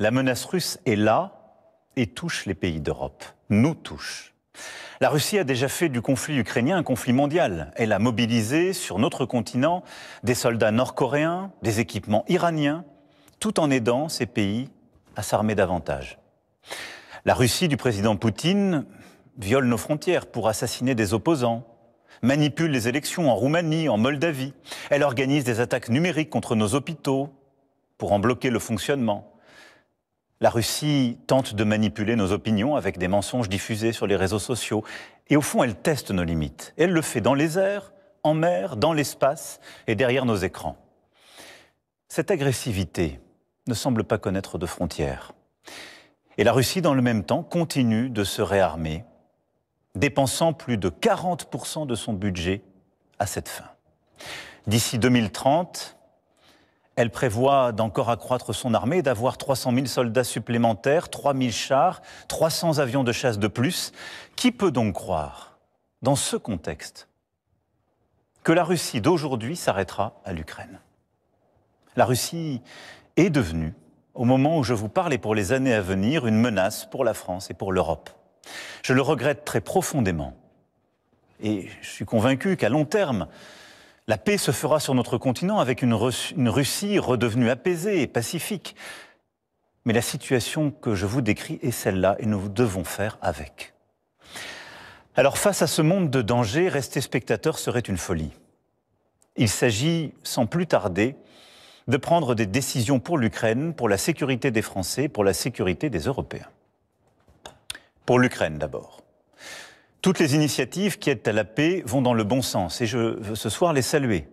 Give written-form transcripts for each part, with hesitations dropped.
La menace russe est là et touche les pays d'Europe, nous touche. La Russie a déjà fait du conflit ukrainien un conflit mondial. Elle a mobilisé sur notre continent des soldats nord-coréens, des équipements iraniens, tout en aidant ces pays à s'armer davantage. La Russie du président Poutine viole nos frontières pour assassiner des opposants, manipule les élections en Roumanie, en Moldavie. Elle organise des attaques numériques contre nos hôpitaux pour en bloquer le fonctionnement. La Russie tente de manipuler nos opinions avec des mensonges diffusés sur les réseaux sociaux. Et au fond, elle teste nos limites. Elle le fait dans les airs, en mer, dans l'espace et derrière nos écrans. Cette agressivité ne semble pas connaître de frontières. Et la Russie, dans le même temps, continue de se réarmer, dépensant plus de 40% de son budget à cette fin. D'ici 2030, elle prévoit d'encore accroître son armée, d'avoir 300 000 soldats supplémentaires, 3 000 chars, 300 avions de chasse de plus. Qui peut donc croire, dans ce contexte, que la Russie d'aujourd'hui s'arrêtera à l'Ukraine? La Russie est devenue, au moment où je vous parle et pour les années à venir, une menace pour la France et pour l'Europe. Je le regrette très profondément. Et je suis convaincu qu'à long terme, la paix se fera sur notre continent avec une Russie redevenue apaisée et pacifique. Mais la situation que je vous décris est celle-là et nous devons faire avec. Alors face à ce monde de danger, rester spectateur serait une folie. Il s'agit, sans plus tarder, de prendre des décisions pour l'Ukraine, pour la sécurité des Français, pour la sécurité des Européens. Pour l'Ukraine d'abord. Toutes les initiatives qui aident à la paix vont dans le bon sens et je veux ce soir les saluer.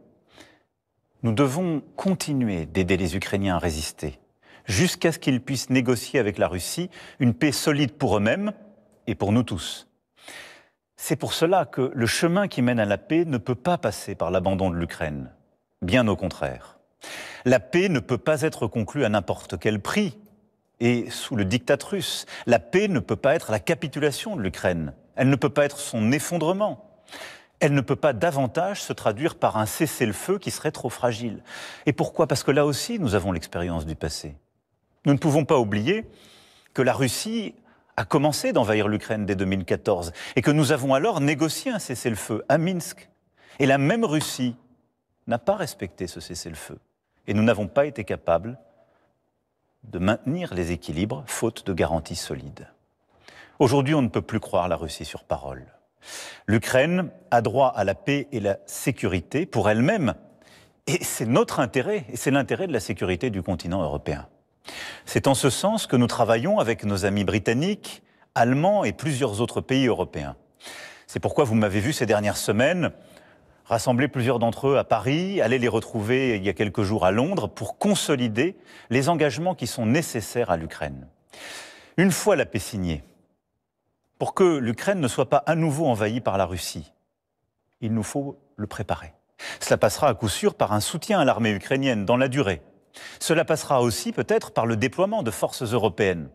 Nous devons continuer d'aider les Ukrainiens à résister jusqu'à ce qu'ils puissent négocier avec la Russie une paix solide pour eux-mêmes et pour nous tous. C'est pour cela que le chemin qui mène à la paix ne peut pas passer par l'abandon de l'Ukraine. Bien au contraire. La paix ne peut pas être conclue à n'importe quel prix et sous le diktat russe. La paix ne peut pas être la capitulation de l'Ukraine. Elle ne peut pas être son effondrement. Elle ne peut pas davantage se traduire par un cessez-le-feu qui serait trop fragile. Et pourquoi? Parce que là aussi, nous avons l'expérience du passé. Nous ne pouvons pas oublier que la Russie a commencé d'envahir l'Ukraine dès 2014 et que nous avons alors négocié un cessez-le-feu à Minsk. Et la même Russie n'a pas respecté ce cessez-le-feu. Et nous n'avons pas été capables de maintenir les équilibres, faute de garanties solides. Aujourd'hui, on ne peut plus croire la Russie sur parole. L'Ukraine a droit à la paix et la sécurité pour elle-même. Et c'est notre intérêt, et c'est l'intérêt de la sécurité du continent européen. C'est en ce sens que nous travaillons avec nos amis britanniques, allemands et plusieurs autres pays européens. C'est pourquoi vous m'avez vu ces dernières semaines rassembler plusieurs d'entre eux à Paris, aller les retrouver il y a quelques jours à Londres pour consolider les engagements qui sont nécessaires à l'Ukraine. Une fois la paix signée, pour que l'Ukraine ne soit pas à nouveau envahie par la Russie, il nous faut le préparer. Cela passera à coup sûr par un soutien à l'armée ukrainienne dans la durée. Cela passera aussi peut-être par le déploiement de forces européennes.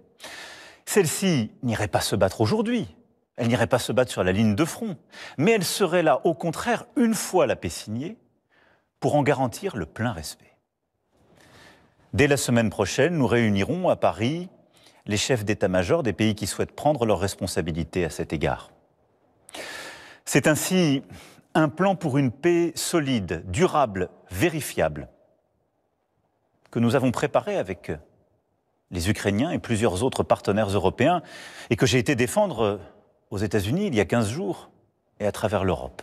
Celles-ci n'iraient pas se battre aujourd'hui, elles n'iraient pas se battre sur la ligne de front, mais elles seraient là, au contraire, une fois la paix signée, pour en garantir le plein respect. Dès la semaine prochaine, nous réunirons à Paris les chefs d'état-major des pays qui souhaitent prendre leurs responsabilités à cet égard. C'est ainsi un plan pour une paix solide, durable, vérifiable, que nous avons préparé avec les Ukrainiens et plusieurs autres partenaires européens et que j'ai été défendre aux États-Unis il y a 15 jours et à travers l'Europe.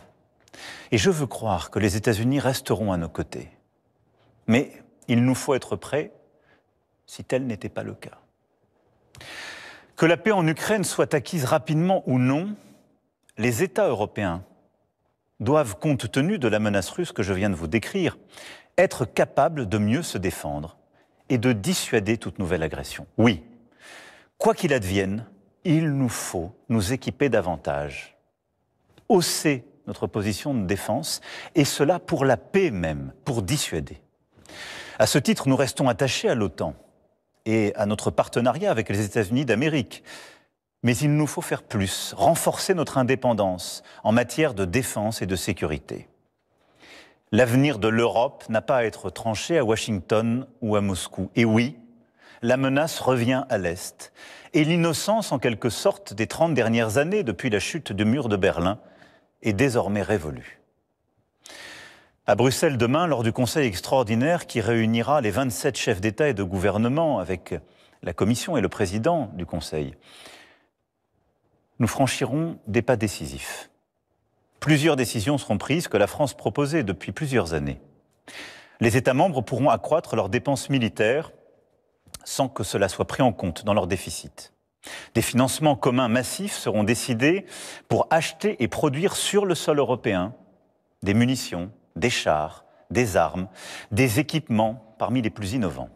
Et je veux croire que les États-Unis resteront à nos côtés. Mais il nous faut être prêts si tel n'était pas le cas. Que la paix en Ukraine soit acquise rapidement ou non, les États européens doivent, compte tenu de la menace russe que je viens de vous décrire, être capables de mieux se défendre et de dissuader toute nouvelle agression. Oui, quoi qu'il advienne, il nous faut nous équiper davantage, hausser notre position de défense, et cela pour la paix même, pour dissuader. À ce titre, nous restons attachés à l'OTAN et à notre partenariat avec les États-Unis d'Amérique. Mais il nous faut faire plus, renforcer notre indépendance en matière de défense et de sécurité. L'avenir de l'Europe n'a pas à être tranché à Washington ou à Moscou. Et oui, la menace revient à l'Est. Et l'innocence, en quelque sorte, des 30 dernières années, depuis la chute du mur de Berlin, est désormais révolue. À Bruxelles demain, lors du Conseil extraordinaire qui réunira les 27 chefs d'État et de gouvernement avec la Commission et le président du Conseil, nous franchirons des pas décisifs. Plusieurs décisions seront prises que la France proposait depuis plusieurs années. Les États membres pourront accroître leurs dépenses militaires sans que cela soit pris en compte dans leur déficit. Des financements communs massifs seront décidés pour acheter et produire sur le sol européen des munitions, des chars, des armes, des équipements parmi les plus innovants.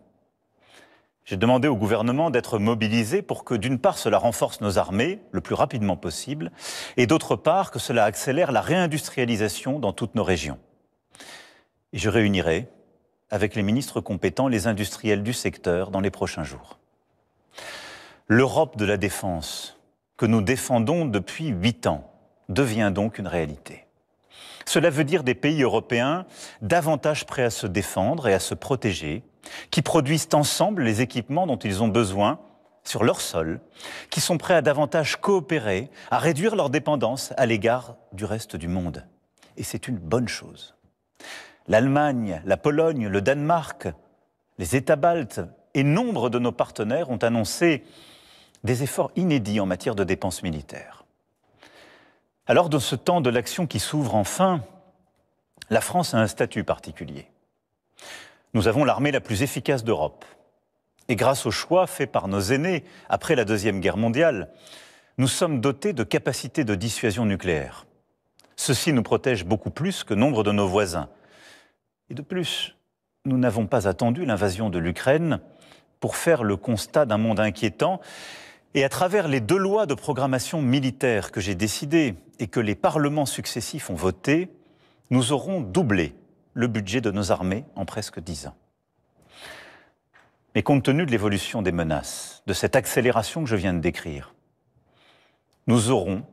J'ai demandé au gouvernement d'être mobilisé pour que, d'une part, cela renforce nos armées le plus rapidement possible, et d'autre part, que cela accélère la réindustrialisation dans toutes nos régions. Et je réunirai, avec les ministres compétents, les industriels du secteur dans les prochains jours. L'Europe de la défense, que nous défendons depuis 8 ans, devient donc une réalité. Cela veut dire des pays européens davantage prêts à se défendre et à se protéger, qui produisent ensemble les équipements dont ils ont besoin sur leur sol, qui sont prêts à davantage coopérer, à réduire leur dépendance à l'égard du reste du monde. Et c'est une bonne chose. L'Allemagne, la Pologne, le Danemark, les États baltes et nombre de nos partenaires ont annoncé des efforts inédits en matière de dépenses militaires. Alors, dans ce temps de l'action qui s'ouvre enfin, la France a un statut particulier. Nous avons l'armée la plus efficace d'Europe. Et grâce au choix fait par nos aînés après la Deuxième Guerre mondiale, nous sommes dotés de capacités de dissuasion nucléaire. Ceci nous protège beaucoup plus que nombre de nos voisins. Et de plus, nous n'avons pas attendu l'invasion de l'Ukraine pour faire le constat d'un monde inquiétant. Et à travers les 2 lois de programmation militaire que j'ai décidées et que les parlements successifs ont votées, nous aurons doublé le budget de nos armées en presque 10 ans. Mais compte tenu de l'évolution des menaces, de cette accélération que je viens de décrire, nous aurons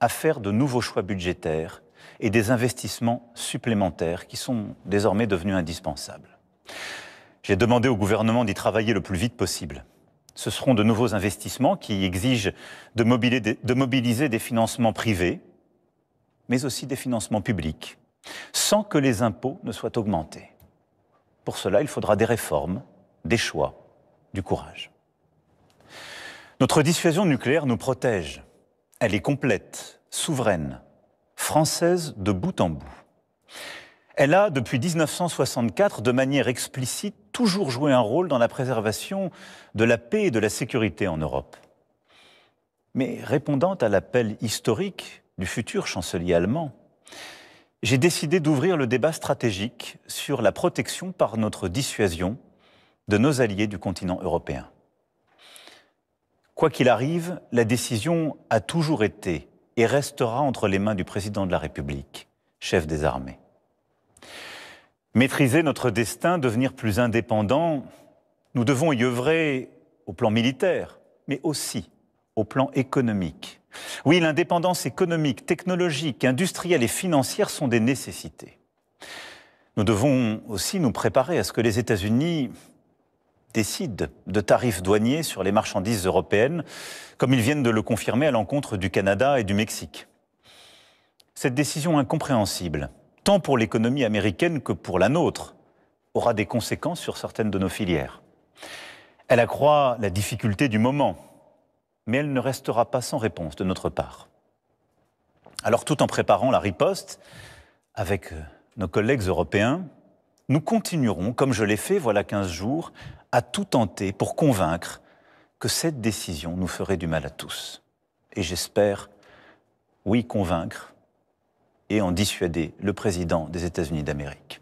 à faire de nouveaux choix budgétaires et des investissements supplémentaires qui sont désormais devenus indispensables. J'ai demandé au gouvernement d'y travailler le plus vite possible. Ce seront de nouveaux investissements qui exigent de mobiliser des financements privés, mais aussi des financements publics, sans que les impôts ne soient augmentés. Pour cela, il faudra des réformes, des choix, du courage. Notre dissuasion nucléaire nous protège. Elle est complète, souveraine, française de bout en bout. Elle a, depuis 1964, de manière explicite, toujours joué un rôle dans la préservation de la paix et de la sécurité en Europe. Mais répondant à l'appel historique du futur chancelier allemand, j'ai décidé d'ouvrir le débat stratégique sur la protection par notre dissuasion de nos alliés du continent européen. Quoi qu'il arrive, la décision a toujours été et restera entre les mains du président de la République, chef des armées. Maîtriser notre destin, devenir plus indépendant, nous devons y œuvrer au plan militaire, mais aussi au plan économique. Oui, l'indépendance économique, technologique, industrielle et financière sont des nécessités. Nous devons aussi nous préparer à ce que les États-Unis décident de tarifs douaniers sur les marchandises européennes, comme ils viennent de le confirmer à l'encontre du Canada et du Mexique. Cette décision incompréhensible, tant pour l'économie américaine que pour la nôtre, aura des conséquences sur certaines de nos filières. Elle accroît la difficulté du moment, mais elle ne restera pas sans réponse de notre part. Alors, tout en préparant la riposte, avec nos collègues européens, nous continuerons, comme je l'ai fait voilà 15 jours, à tout tenter pour convaincre que cette décision nous ferait du mal à tous. Et j'espère, oui, convaincre et en dissuader le président des États-Unis d'Amérique.